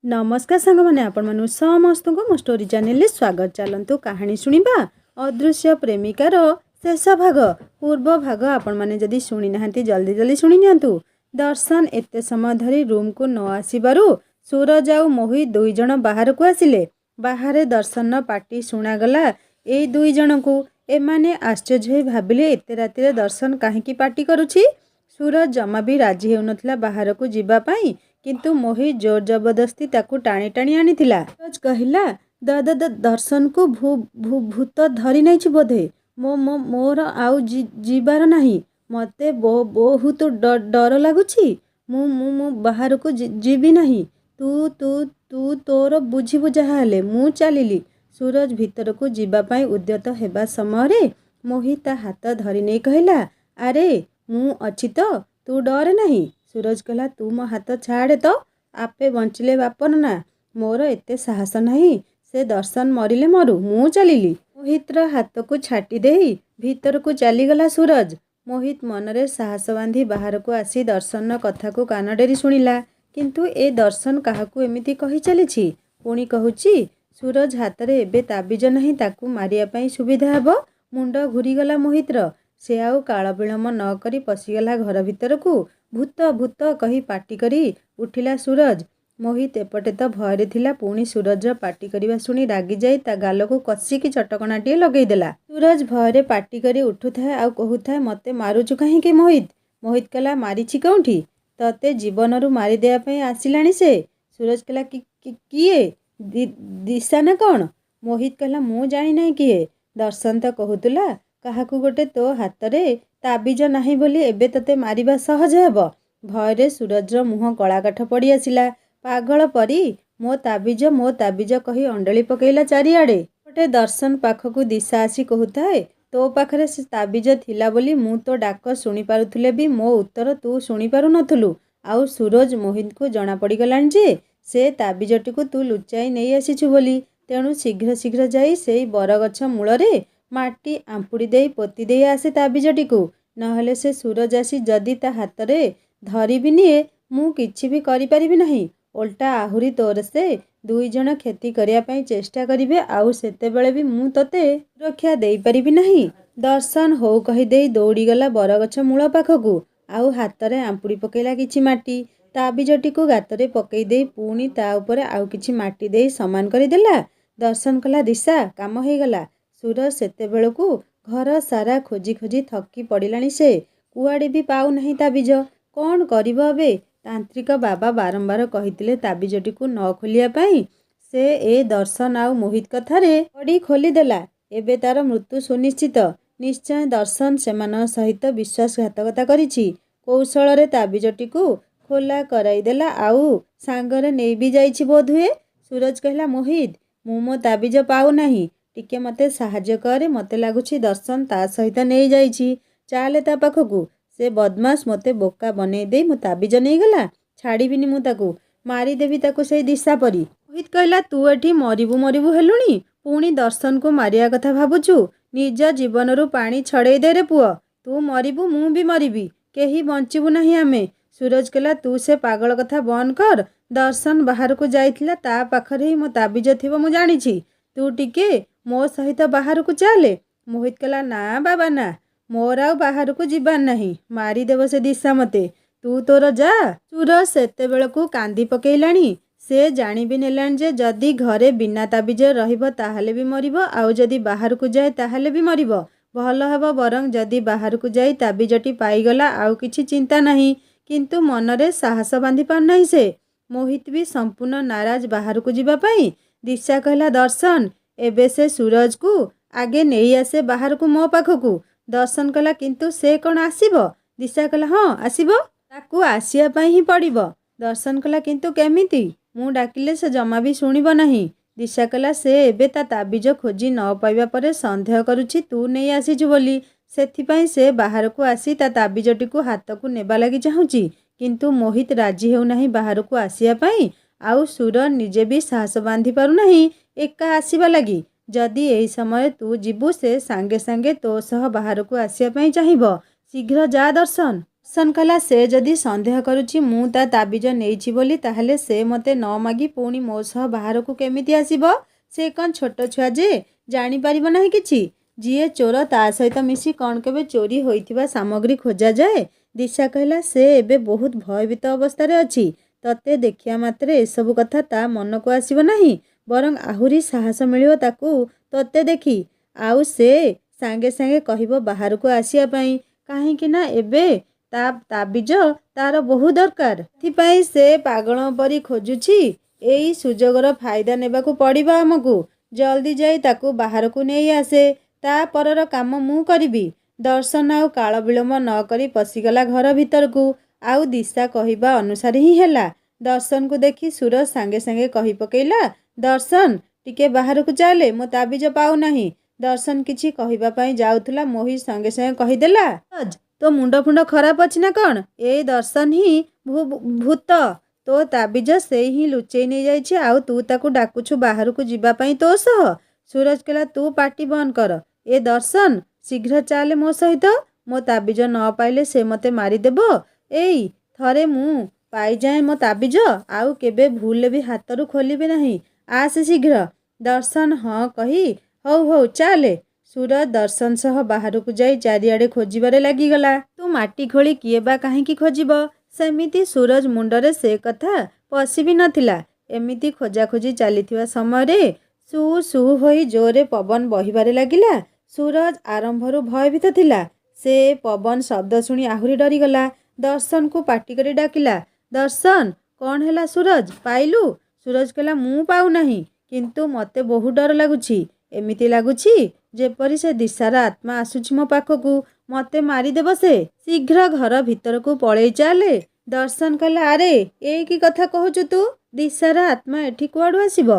नमस्कार सांग मैंने आपण समस्त को मो स्टोरी चैनल स्वागत। चलतु कहानी शुणा अदृश्य प्रेमिकार शेष भाग पूर्व भाग आपण मैंने जदि शुणी ना जल्दी जल्दी शुणी नियंतु। दर्शन एते समय धरी रूम को न आसबारू सूरज आउ मोहित दुई जन बाहर को आसिले। बाहर दर्शन पार्टी शुणागला ए दुई जन को एमाने आश्चर्य भाविले एते रातिर दर्शन कहीं पार्टी करुछि। सूरज जमा भी राजी होउनथला बाहर को जीवा पाई, किंतु मोहित जोर जबरदस्ती ताकू टाणी टाणी आनीथिला। सूरज कहिला दादा दर्शन को भूत धरी नहीं बोधे मोर आउ जीवार नहीं, मते बहुत डर लगुछि। मु बाहर को जीवी नहीं। तू तू तू तोर बुझिबु जहा हेले मु चलिली। सूरज भीतर को जीवा पाई उद्यत हेबा समय मोहित ता हाथ धरी नहीं कहला अरे मु अच्छी तो तू डर नहीं। सूरज कहला तू मो हाथ छाड़े तो आपे बंचिले बापन ना, मोर एते साहस नहीं। से दर्शन मरिले मरु मु चलिली। मोहितर हाथ को छाटी दे भीतर को चलीगला सूरज। मोहित मनरे साहस बांधी बाहर को आसी दर्शन कथा को कान डेरी शुणिला, किंतु ए दर्शन काहाकू एमिति कही चलीछि। पुणी कहूची सूरज हाथ रे एबे ताबिज नहीं, ताकू मारिया पई सुविधा हेबो। मुंड घूरीगला मोहितर। से आउ काल विलम्ब न करी पशिगला घर भीतर को। भूत भूत कही पाटी करी उठिला सूरज। मोहित एपटे तो भयरे थिला, पुणी सूरज पाटी करिबा सुनी रागी जाई ता गाल को कसिकी चटकणाटिए लगेदेला। सूरज भयरे पाटी करी उठुथाए आउ कहूथाए मते मारुचु काहींकी मोहित। मोहित कहला मारिछि कोउठी, तते जीवनरू मारी देया पई आसिलाणी से। सूरज कहला किए दिशा ना कौन। मोहित कहला मु जानी नहीं किए। दर्शन तो कहूतुला काहाकू गोटे तो हाथ रे ताबिज नहीं बोली एबे तते मारिबा सहज हेब। भयरे सूरजर मुह कलाकाठ पड़ी आसिला। पागल परी मो ताबिज कही अंडली पकेला चारिआडे। गोटे दर्शन पाखकू दिशा आसी कहूथाए तो पाखरे से ताबिज थिला बोली मु तो डाक शुणी पारुथुले भी मो उत्तर तू शुणी पारु नथुलु। आउ सूरज मोहित को जना पड़ी गलानी जे से ताबिजटी को तू लुचाई नहीं आसीछु बोली। तेणु शीघ्र शीघ्र जाई सेई बरगछ मूलरे माटी आंपुड़ी दे पोती दे आसे ताबिजटी को, नहले से सूरज आसी जदि ता हाथ रे धरी भी निए मु किछि भी करि परिबि नहीं। ओल्टा आहुरी तोर से दुई जन खेती करिया पई चेष्टा करिवे, आउ सेते बेले भी मु तते सुरक्षा देई परिबि नहीं। दर्शन हो कही दे दौड़ी गला बरगछ मूल पाखकू। आउ हाथ रे आंपुड़ी पकेला किछि माटी। ताबिजटी को गातरे पकई दे पुणी ता उपरे आउ किछि माटी दे समान करि देला। दर्शन कला दिशा काम हो गला। सूरज सेते बेलकू घर सारा खोजी खोजी थकी पड़िलाणी। से कुआड़े भी पाऊ नहीं ताबिज, कौन करिब अबे। तांत्रिक बाबा बारंबार कहितिले ताबिजटी को न खोलिया पाई। से ए दर्शन आउ मोहित कथारे पड़ी खोलीदेला। एबे तार मृत्यु सुनिश्चित। निश्चय दर्शन सेमान सहित विश्वासघातकता करिछि। कौशल रे ताबिजटी को खोला कराइदेला, आउ सांगरे नहीं भी जाइछि बोध हुए। सूरज कहला मोहित मु मो ताबिज पाऊ नहीं, टिके मते साहाଯ୍ୟ करे। मते लागुछि दर्शन ता सहित नहीं जाइछि। चाले ता पाखकू। से बदमाश मते बोका बनै दे मो ताबिज नहीं गला, छाड़ीबिनी मु ताकू मारिदेवी ताकू से दिशा परी। मोहित कहला तू एठी मरिबू मरिबू हेलुणी, पुणी दर्शन को मारिया कथा भाबुछु। निज जीवनरू पानी छड़ेई दे रे पुआ, तू मरिबू मु भी मरिबी, केही बंचिबू नहीं आमे। सूरज कहला तू से पागल कथा बंद कर। दर्शन बाहर को जाइथिला, ता पाखरे ही मो ताबिज थिबो मु जानिछि। तू टिके मो सहित बाहर को चाले। मोहित कहला ना बाबा ना, मोर आउ बाहर को जीवार नहीं, मारिदेव से दिशा मते, तू तोर जा। सूरज सेते बेलकू कांदी पकेइलाणी। से जानी भी नेलाणी जे जदि घरे बिना ताबिज रहिबो ताहाले भी मरिबो, आउ जदि बाहर को जाए ताहाले भी मरिबो। भल हेबो बरं जदि बाहर को जाई ताबिजटी पाईगला आउ किछि चिंता नहीं, किंतु मनरे साहस बांधी पार नहीं। से मोहित भी संपूर्ण नाराज बाहर को जीवा पाई। दिशा कहला दर्शन एबे से सूरज को आगे नहीं आसे बाहर को मो पाखकू। दर्शन कहला किंतु से कौन आसीबो। दिशा कहला हाँ आसीबो, ताकू आसिया पाई ही पड़िबो। दर्शन कहला किंतु केमिति, मु डाकिले से जमा भी शुणिबो नहीं। दिशा कहला से एबे ता ताबिज खोजी न पाइबा परे संदेह करुछि तू नहीं आसीछु बोली। सेथिपाई से बाहर को आसी ता ताबिजटी को हाथ को नेबा लगी चाहुछि, किंतु मोहित राजी हेउ नहीं बाहर को आसिया पाई। आउ सूरज निजे भी साहस बांधी पारु नहीं एका आसीबा लगी। जदि एही समय तू जीबू से सांगे सांगे तो सह बाहर को आसिया पाई चाहिबो। शीघ्र जा दर्शन। ଦର୍ଶନ କହିଲା ସେ ଯଦି ସନ୍ଦେହ କରୁଛି ମୁଁ ତା ତାବିଜ ନେଇଛି ବୋଲି ତାହେଲେ ସେ ମୋତେ ନ ମାଗି ପୁଣି ମୋ ସହ ବାହାରକୁ କେମିତି ଆସିବ? ସେ କ'ଣ ଛୋଟ ଛୁଆ ଯେ ଜାଣିପାରିବ ନାହିଁ କିଛି? ଯିଏ ଚୋର ତା ସହିତ ମିଶି କ'ଣ କେବେ ଚୋରି ହୋଇଥିବା ସାମଗ୍ରୀ ଖୋଜାଯାଏ? ଦିଶା କହିଲା ସେ ଏବେ ବହୁତ ଭୟଭୀତ ଅବସ୍ଥାରେ ଅଛି। ତତେ ଦେଖିବା ମାତ୍ରେ ଏସବୁ କଥା ତା ମନକୁ ଆସିବ ନାହିଁ, ବରଂ ଆହୁରି ସାହସ ମିଳିବ ତାକୁ ତତେ ଦେଖି। ଆଉ ସେ ସାଙ୍ଗେ ସାଙ୍ଗେ କହିବ ବାହାରକୁ ଆସିବା ପାଇଁ, କାହିଁକି ନା ଏବେ ତା ତାବିଜ ତାର ବହୁ ଦରକାର। ଏଥିପାଇଁ ସେ ପାଗଳ ପରି ଖୋଜୁଛି। ଏଇ ସୁଯୋଗର ଫାଇଦା ନେବାକୁ ପଡ଼ିବ ଆମକୁ। ଜଲ୍ଦି ଯାଇ ତାକୁ ବାହାରକୁ ନେଇ ଆସେ, ତା ପରର କାମ ମୁଁ କରିବି। ଦର୍ଶନ ଆଉ କାଳ ବିଳମ୍ବ ନ କରି ପଶିଗଲା ଘର ଭିତରକୁ। ଆଉ ଦିଶା କହିବା ଅନୁସାରେ ହିଁ ହେଲା। ଦର୍ଶନକୁ ଦେଖି ସୁରଜ ସାଙ୍ଗେ ସାଙ୍ଗେ କହି ପକେଇଲା, ଦର୍ଶନ ଟିକେ ବାହାରକୁ ଚାଲେ, ମୋ ତାବିଜ ପାଉନାହିଁ। ଦର୍ଶନ କିଛି କହିବା ପାଇଁ ଯାଉଥିଲା, ମୋହିତ ସାଙ୍ଗେ ସାଙ୍ଗେ କହିଦେଲା, ତୋ ମୁଣ୍ଡ ଫୁଣ୍ଡ ଖରାପ ଅଛି ନା କ'ଣ? ଏଇ ଦର୍ଶନ ହିଁ ଭୂତ। ତୋ ତାବିଜ ସେଇ ହିଁ ଲୁଚେଇ ନେଇଯାଇଛି, ଆଉ ତୁ ତାକୁ ଡାକୁଛୁ ବାହାରକୁ ଯିବା ପାଇଁ ତୋ ସହ। ସୁରଜ କହିଲା, ତୁ ପାଟି ବନ୍ଦ କର। ଏ ଦର୍ଶନ ଶୀଘ୍ର ଚାଲେ ମୋ ସହିତ। ମୋ ତାବିଜ ନ ପାଇଲେ ସେ ମୋତେ ମାରିଦେବ। ଏଇ ଥରେ ମୁଁ ପାଇଯାଏ ମୋ ତାବିଜ, ଆଉ କେବେ ଭୁଲରେ ବି ହାତରୁ ଖୋଲିବି ନାହିଁ। ଆସେ ଶୀଘ୍ର। ଦର୍ଶନ ହଁ କହି ହଉ ହଉ ଚାଲେ। ସୁରଜ ଦର୍ଶନ ସହ ବାହାରକୁ ଯାଇ ଚାରିଆଡ଼େ ଖୋଜିବାରେ ଲାଗିଗଲା। ତୁ ମାଟି ଖୋଳି କିଏ ବା କାହିଁକି ଖୋଜିବ? ସେମିତି ସୁରଜ ମୁଣ୍ଡରେ ସେ କଥା ପଶି ବି ନଥିଲା। ଏମିତି ଖୋଜାଖୋଜି ଚାଲିଥିବା ସମୟରେ ସୁ ସୁ ହୋଇ ଜୋରରେ ପବନ ବହିବାରେ ଲାଗିଲା। ସୁରଜ ଆରମ୍ଭରୁ ଭୟଭୀତ ଥିଲା। ସେ ପବନ ଶବ୍ଦ ଶୁଣି ଆହୁରି ଡରିଗଲା। ଦର୍ଶନକୁ ପାଟି କରି ଡାକିଲା, ଦର୍ଶନ କ'ଣ ହେଲା ସୁରଜ, ପାଇଲୁ? ସୁରଜ କହିଲା, ମୁଁ ପାଉନାହିଁ, କିନ୍ତୁ ମୋତେ ବହୁତ ଡର ଲାଗୁଛି। ଏମିତି ଲାଗୁଛି ଯେପରି ସେ ଦିଶାର ଆତ୍ମା ଆସୁଛି ମୋ ପାଖକୁ। ମୋତେ ମାରିଦେବ ସେ। ଶୀଘ୍ର ଘର ଭିତରକୁ ପଳେଇ ଚାଲେ। ଦର୍ଶନ କହିଲା, ଆରେ ଏଇ କି କଥା କହୁଛୁ ତୁ? ଦିଶାର ଆତ୍ମା ଏଠି କୁଆଡ଼ୁ ଆସିବ?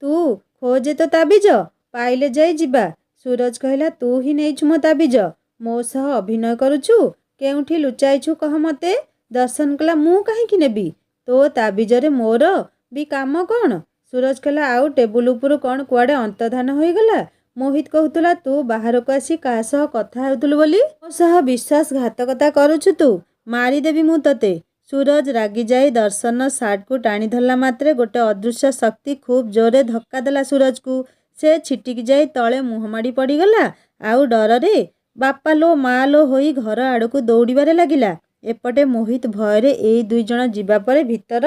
ତୁ ଖୋଜେ ତ ତାବିଜ, ପାଇଲେ ଯାଇ ଯିବା। ସୁରଜ କହିଲା, ତୁ ହିଁ ନେଇଛୁ ମୋ ତାବିଜ। ମୋ ସହ ଅଭିନୟ କରୁଛୁ। କେଉଁଠି ଲୁଚାଇଛୁ କହ ମୋତେ। ଦର୍ଶନ କହିଲା, ମୁଁ କାହିଁକି ନେବି? ତୋ ତାବିଜରେ ମୋର ବି କାମ କ'ଣ? ସୁରଜ କହିଲା, ଆଉ ଟେବୁଲ ଉପରୁ କ'ଣ କୁଆଡ଼େ ଅନ୍ତର୍ଧାନ ହୋଇଗଲା? ମୋହିତ କହୁଥିଲା ତୁ ବାହାରକୁ ଆସି କାହା ସହ କଥା ହେଉଥିଲୁ ବୋଲି। ମୋ ସହ ବିଶ୍ୱାସଘାତକତା କରୁଛୁ ତୁ। ମାରିଦେବି ମୁଁ ତତେ। ସୁରଜ ରାଗିଯାଇ ଦର୍ଶନର ସାର୍ଟକୁ ଟାଣି ଧରିଲା ମାତ୍ରେ ଗୋଟେ ଅଦୃଶ୍ୟ ଶକ୍ତି ଖୁବ୍ ଜୋରରେ ଧକ୍କା ଦେଲା ସୁରଜକୁ। ସେ ଛିଟିକି ଯାଇ ତଳେ ମୁହଁ ମାଡ଼ି ପଡ଼ିଗଲା। ଆଉ ଡରରେ ବାପା ଲୋ ମା ଲୋ ହୋଇ ଘର ଆଡ଼କୁ ଦୌଡ଼ିବାରେ ଲାଗିଲା। ଏପଟେ ମୋହିତ ଭୟରେ ଏଇ ଦୁଇ ଜଣ ଯିବା ପରେ ଭିତର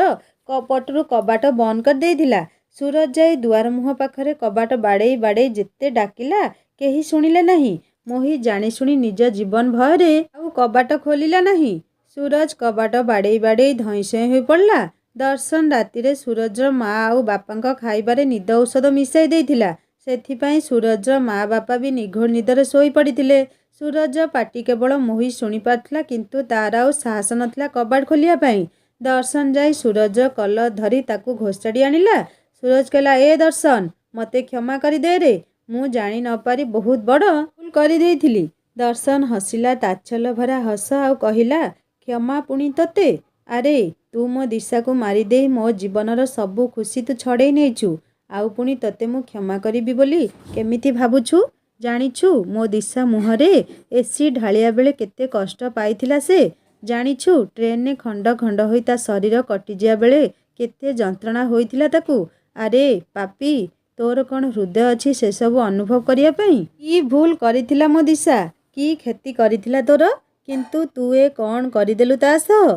ପଟରୁ କବାଟ ବନ୍ଦ କରିଦେଇଥିଲା। ସୁରଜ ଯାଇ ଦୁଆର ମୁହଁ ପାଖରେ କବାଟ ବାଡ଼େଇ ବାଡ଼େଇ ଯେତେ ଡାକିଲା କେହି ଶୁଣିଲେ ନାହିଁ। ମୋହିତ ଜାଣିଶୁଣି ନିଜ ଜୀବନ ଭୟରେ ଆଉ କବାଟ ଖୋଲିଲା ନାହିଁ। ସୁରଜ କବାଟ ବାଡ଼େଇ ବାଡ଼େଇ ଧଇଁସଇଁ ହୋଇ ପଡ଼ିଲା। ଦର୍ଶନ ରାତିରେ ସୁରଜର ମା ଆଉ ବାପାଙ୍କ ଖାଇବାରେ ନିଦ ଔଷଧ ମିଶାଇ ଦେଇଥିଲା। ସେଥିପାଇଁ ସୁରଜର ମା ବାପା ବି ନିଘୋଡ଼ ନିଦରେ ଶୋଇ ପଡ଼ିଥିଲେ। ସୁରଜର ପାଟି କେବଳ ମୋହିତ ଶୁଣିପାରୁଥିଲା, କିନ୍ତୁ ତାର ଆଉ ସାହସ ନଥିଲା କବାଟ ଖୋଲିବା ପାଇଁ। ଦର୍ଶନ ଯାଇ ସୁରଜର କଲର ଧରି ତାକୁ ଘୋଷାଡ଼ି ଆଣିଲା। ସୁରଜ କହିଲା, ଏ ଦର୍ଶନ, ମୋତେ କ୍ଷମା କରିଦେ ରେ। ମୁଁ ଜାଣି ନ ପାରି ବହୁତ ବଡ଼ ଭୁଲ କରିଦେଇଥିଲି। ଦର୍ଶନ ହସିଲା ତାଚ୍ଛଲ୍ୟ ଭରା ହସ ଆଉ କହିଲା, କ୍ଷମା ପୁଣି ତୋତେ? ଆରେ ତୁ ମୋ ଦିଶାକୁ ମାରିଦେଇ ମୋ ଜୀବନର ସବୁ ଖୁସି ତୁ ଛଡ଼େଇ ନେଇଛୁ, ଆଉ ପୁଣି ତୋତେ ମୁଁ କ୍ଷମା କରିବି ବୋଲି କେମିତି ଭାବୁଛୁ? ଜାଣିଛୁ ମୋ ଦିଶା ମୁହଁରେ ଏସିଡ୍ ଢାଳିବା ବେଳେ କେତେ କଷ୍ଟ ପାଇଥିଲା ସେ? ଜାଣିଛୁ ଟ୍ରେନରେ ଖଣ୍ଡ ଖଣ୍ଡ ହୋଇ ତା ଶରୀର କଟିଯିବା ବେଳେ କେତେ ଯନ୍ତ୍ରଣା ହୋଇଥିଲା ତାକୁ? ଆରେ ପାପୀ, ତୋର କ'ଣ ହୃଦୟ ଅଛି ସେସବୁ ଅନୁଭବ କରିବା ପାଇଁ? କି ଭୁଲ କରିଥିଲା ମୋ ଦିଶା, କି କ୍ଷତି କରିଥିଲା ତୋର? କିନ୍ତୁ ତୁ ଏ କ'ଣ କରିଦେଲୁ ତା ସହ?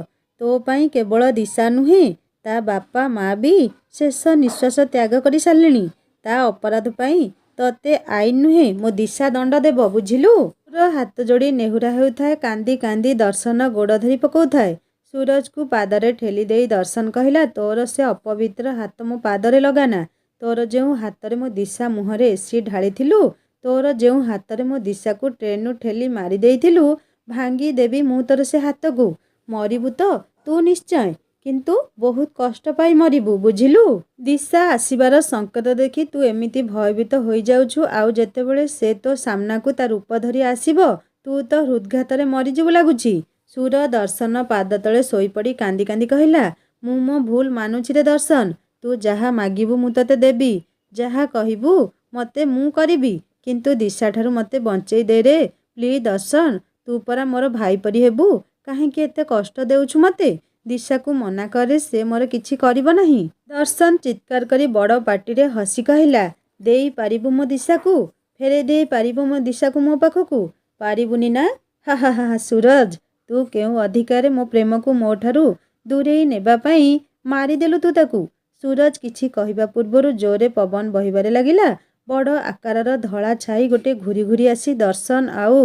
ତୋ ପାଇଁ କେବଳ ଦିଶା ନୁହେଁ, ତା ବାପା ମା ବି ଶେଷ ନିଶ୍ୱାସ ତ୍ୟାଗ କରି ସାରିଲେଣି। ତା ଅପରାଧ ପାଇଁ ତତେ ଆଇନ ନୁହେଁ ମୋ ଦିଶା ଦଣ୍ଡ ଦେବ, ବୁଝିଲୁ? ପୁରା ହାତ ଯୋଡ଼ି ନେହୁରା ହେଉଥାଏ। କାନ୍ଦି କାନ୍ଦି ଦର୍ଶନ ଗୋଡ଼ ଧରି ପକାଉଥାଏ। ସୁରଜକୁ ପାଦରେ ଠେଲି ଦେଇ ଦର୍ଶନ କହିଲା, ତୋର ସେ ଅପବିତ୍ର ହାତ ମୋ ପାଦରେ ଲଗାନା। ତୋର ଯେଉଁ ହାତରେ ମୋ ଦିଶା ମୁହଁରେ ଏସିଡ୍ ଢାଳିଥିଲୁ, ତୋର ଯେଉଁ ହାତରେ ମୋ ଦିଶାକୁ ଟ୍ରେନରୁ ଠେଲି ମାରି ଦେଇଥିଲୁ, ଭାଙ୍ଗି ଦେବି ମୁଁ ତୋର ସେ ହାତକୁ। ମରିବୁ ତ ତୁ ନିଶ୍ଚୟ, କିନ୍ତୁ ବହୁତ କଷ୍ଟ ପାଇ ମରିବୁ, ବୁଝିଲୁ? ଦିଶା ଆସିବାର ସଂକେତ ଦେଖି ତୁ ଏମିତି ଭୟଭୀତ ହୋଇଯାଉଛୁ, ଆଉ ଯେତେବେଳେ ସେ ତୋ ସାମ୍ନାକୁ ତା ରୂପ ଧରି ଆସିବ, ତୁ ତ ହୃଦଘାତରେ ମରିଯିବୁ ଲାଗୁଛି। ସୁର ଦର୍ଶନ ପାଦ ତଳେ ଶୋଇପଡ଼ି କାନ୍ଦି କାନ୍ଦି କହିଲା, ମୁଁ ମୋ ଭୁଲ ମାନୁଛି ରେ ଦର୍ଶନ। ତୁ ଯାହା ମାଗିବୁ ମୁଁ ତତେ ଦେବି, ଯାହା କହିବୁ ମୋତେ ମୁଁ କରିବି, କିନ୍ତୁ ଦିଶାଠାରୁ ମୋତେ ବଞ୍ଚେଇ ଦେ ରେ। ପ୍ଲିଜ୍ ଦର୍ଶନ, ତୁ ପରା ମୋର ଭାଇ ପରି ହେବୁ। କାହିଁକି ଏତେ କଷ୍ଟ ଦେଉଛୁ ମୋତେ? ଦିଶାକୁ ମନା କରେ, ସେ ମୋର କିଛି କରିବ ନାହିଁ। ଦର୍ଶନ ଚିତ୍କାର କରି ବଡ଼ ପାଟିରେ ହସି କହିଲା, ଦେଇପାରିବୁ ମୋ ଦିଶାକୁ? ଫେରେଇ ଦେଇ ପାରିବୁ ମୋ ଦିଶାକୁ ମୋ ପାଖକୁ? ପାରିବୁନି ନା? ହା ହା ହା। ସୁରଜ, ତୁ କେଉଁ ଅଧିକାରରେ ମୋ ପ୍ରେମକୁ ମୋ ଠାରୁ ଦୂରେଇ ନେବା ପାଇଁ ମାରିଦେଲୁ ତୁ ତାକୁ? ସୁରଜ କିଛି କହିବା ପୂର୍ବରୁ ଜୋରରେ ପବନ ବହିବାରେ ଲାଗିଲା। ବଡ଼ ଆକାରର ଧଳା ଛାଇ ଗୋଟେ ଘୁରି ଘୁରି ଆସି ଦର୍ଶନ ଆଉ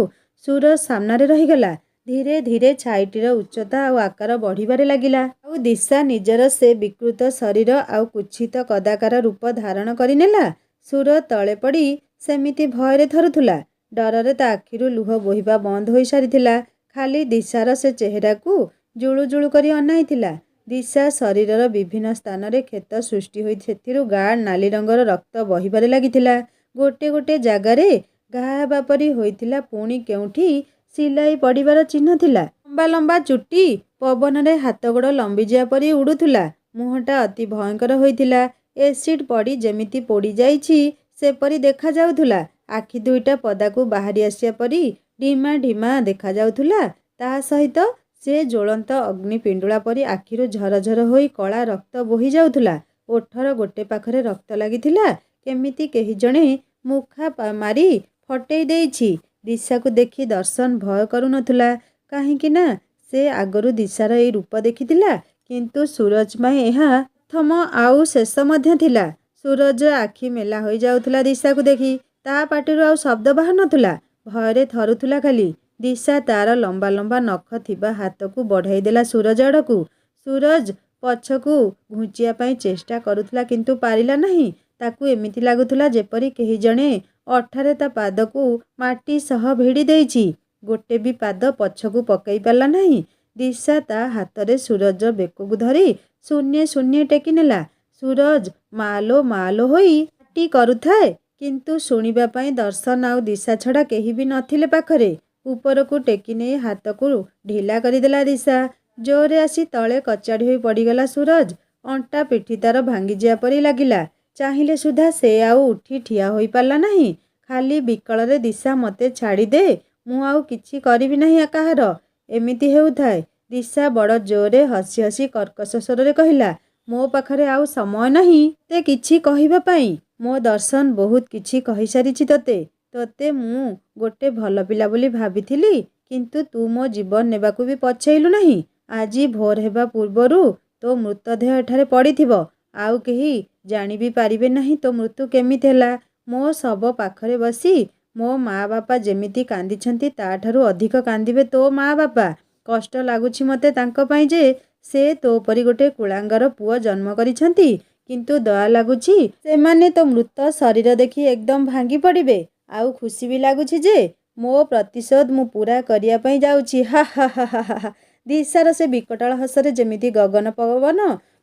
ସୁରଜ ସାମ୍ନାରେ ରହିଗଲା। ଧୀରେ ଧୀରେ ଛାଇଟିର ଉଚ୍ଚତା ଆଉ ଆକାର ବଢ଼ିବାରେ ଲାଗିଲା। ଆଉ ଦିଶା ନିଜର ସେ ବିକୃତ ଶରୀର ଆଉ କୁତ୍ସିତ କଦାକାର ରୂପ ଧାରଣ କରିନେଲା। ସୁରଜ ତଳେ ପଡ଼ି ସେମିତି ଭୟରେ ଥରୁଥିଲା। ଡରରେ ତା ଆଖିରୁ ଲୁହ ବୋହିବା ବନ୍ଦ ହୋଇସାରିଥିଲା। ଖାଲି ଦିଶାର ସେ ଚେହେରାକୁ ଜୁଳୁ ଜୁଳୁ କରି ଅନାଇଥିଲା। ଦିଶା ଶରୀରର ବିଭିନ୍ନ ସ୍ଥାନରେ କ୍ଷତ ସୃଷ୍ଟି ହୋଇ ସେଥିରୁ ଗାଢ଼ ନାଲି ରଙ୍ଗର ରକ୍ତ ବହିବାରେ ଲାଗିଥିଲା। ଗୋଟେ ଗୋଟେ ଜାଗାରେ ଘା ହେବା ପରି ହୋଇଥିଲା, ପୁଣି କେଉଁଠି ସିଲାଇ ପଡ଼ିବାର ଚିହ୍ନ ଥିଲା। ଲମ୍ବା ଲମ୍ବା ଚୁଟି ପବନରେ ହାତଗୋଡ଼ ଲମ୍ବିଯିବା ପରି ଉଡ଼ୁଥିଲା। ମୁହଁଟା ଅତି ଭୟଙ୍କର ହୋଇଥିଲା। ଏସିଡ୍ ପଡ଼ି ଯେମିତି ପୋଡ଼ି ଯାଇଛି ସେପରି ଦେଖାଯାଉଥିଲା। ଆଖି ଦୁଇଟା ପଦାକୁ ବାହାରି ଆସିବା ପରି ଢିମା ଢିମା ଦେଖାଯାଉଥିଲା। ତା ସହିତ ସେ ଜ୍ୱଳନ୍ତ ଅଗ୍ନି ପିଣ୍ଡୁଳା ପରି ଆଖିରୁ ଝରଝର ହୋଇ କଳା ରକ୍ତ ବୋହି ଯାଉଥିଲା। ଓଠର ଗୋଟେ ପାଖରେ ରକ୍ତ ଲାଗିଥିଲା, କେମିତି କେହି ଜଣେ ମୁଖା ମାରି ଫଟେଇ ଦେଇଛି। ଦିଶାକୁ ଦେଖି ଦର୍ଶନ ଭୟ କରୁନଥିଲା, କାହିଁକି ନା ସେ ଆଗରୁ ଦିଶାର ଏଇ ରୂପ ଦେଖିଥିଲା। କିନ୍ତୁ ସୁରଜ ପାଇଁ ଏହା ପ୍ରଥମ ଆଉ ଶେଷ ମଧ୍ୟ ଥିଲା। ସୁରଜର ଆଖି ମେଲା ହୋଇଯାଉଥିଲା ଦିଶାକୁ ଦେଖି। ତା ପାଟିରୁ ଆଉ ଶବ୍ଦ ବାହାରୁନଥିଲା। ଭୟରେ ଥରୁଥିଲା ଖାଲି। ଦିଶା ତାର ଲମ୍ବା ଲମ୍ବା ନଖ ଥିବା ହାତକୁ ବଢ଼ାଇ ଦେଲା ସୁରଜ ଆଡ଼କୁ। ସୁରଜ ପଛକୁ ଘୁଞ୍ଚିବା ପାଇଁ ଚେଷ୍ଟା କରୁଥିଲା, କିନ୍ତୁ ପାରିଲା ନାହିଁ। ତାକୁ ଏମିତି ଲାଗୁଥିଲା ଯେପରି କେହି ଜଣେ ଅଠାରେ ତା ପାଦକୁ ମାଟି ସହ ଭିଡ଼ି ଦେଇଛି। ଗୋଟେ ବି ପାଦ ପଛକୁ ପକାଇ ପାରିଲା ନାହିଁ। ଦିଶା ତା ହାତରେ ସୁରଜର ବେକକୁ ଧରି ଶୂନ୍ୟେ ଶୂନ୍ୟେ ଟେକି ନେଲା। ସୁରଜ ମାଲୋ ହୋଇ ପାଟି କରୁଥାଏ, କିନ୍ତୁ ଶୁଣିବା ପାଇଁ ଦର୍ଶନ ଆଉ ଦିଶା ଛଡ଼ା କେହି ବି ନଥିଲେ ପାଖରେ। ଉପରକୁ ଟେକି ନେଇ ହାତକୁ ଢିଲା କରିଦେଲା ଦିଶା। ଜୋରରେ ଆସି ତଳେ କଚାଡ଼ି ହୋଇ ପଡ଼ିଗଲା ସୁରଜ। ଅଣ୍ଟା ପିଠି ତାର ଭାଙ୍ଗିଯିବା ପରି ଲାଗିଲା। ଚାହିଁଲେ ସୁଦ୍ଧା ସେ ଆଉ ଉଠି ଠିଆ ହୋଇପାରିଲା ନାହିଁ। ଖାଲି ବିକଳରେ, ଦିଶା ମୋତେ ଛାଡ଼ିଦେ, ମୁଁ ଆଉ କିଛି କରିବି ନାହିଁ କାହାର। ଏମିତି ହେଉଥାଏ। ଦିଶା ବଡ଼ ଜୋରରେ ହସି ହସି କର୍କଶ ସ୍ୱରରେ କହିଲା, ମୋ ପାଖରେ ଆଉ ସମୟ ନାହିଁ ତୋତେ କିଛି କହିବା ପାଇଁ। ମୋ ଦର୍ଶନ ବହୁତ କିଛି କହିସାରିଛି ତୋତେ। ତୋତେ ମୁଁ ଗୋଟେ ଭଲ ପିଲା ବୋଲି ଭାବିଥିଲି, କିନ୍ତୁ ତୁ ମୋ ଜୀବନ ନେବାକୁ ବି ପଛେଇଲୁ ନାହିଁ। ଆଜି ଭୋର ହେବା ପୂର୍ବରୁ ତୋ ମୃତଦେହ ଏଠାରେ ପଡ଼ିଥିବ। ଆଉ କେହି ଜାଣି ବି ପାରିବେ ନାହିଁ ତୋ ମୃତ୍ୟୁ କେମିତି ହେଲା। ମୋ ଶବ ପାଖରେ ବସି ମୋ ମା ବାପା ଯେମିତି କାନ୍ଦିଛନ୍ତି, ତାଠାରୁ ଅଧିକ କାନ୍ଦିବେ ତୋ ମା ବାପା। କଷ୍ଟ ଲାଗୁଛି ମୋତେ ତାଙ୍କ ପାଇଁ ଯେ ସେ ତୋ ପରି ଗୋଟେ କୁଳାଙ୍ଗର ପୁଅ ଜନ୍ମ କରିଛନ୍ତି। କିନ୍ତୁ ଦୟା ଲାଗୁଛି ସେମାନେ ତୋ ମୃତ ଶରୀର ଦେଖି ଏକଦମ ଭାଙ୍ଗି ପଡ଼ିବେ। ଆଉ ଖୁସି ବି ଲାଗୁଛି ଯେ ମୋ ପ୍ରତିଶୋଧ ମୁଁ ପୂରା କରିବା ପାଇଁ ଯାଉଛି। ହା ହା ହା ହା ହା। ଦିଶାର ସେ ବିକଟାଳ ହସରେ ଯେମିତି ଗଗନ ପବନ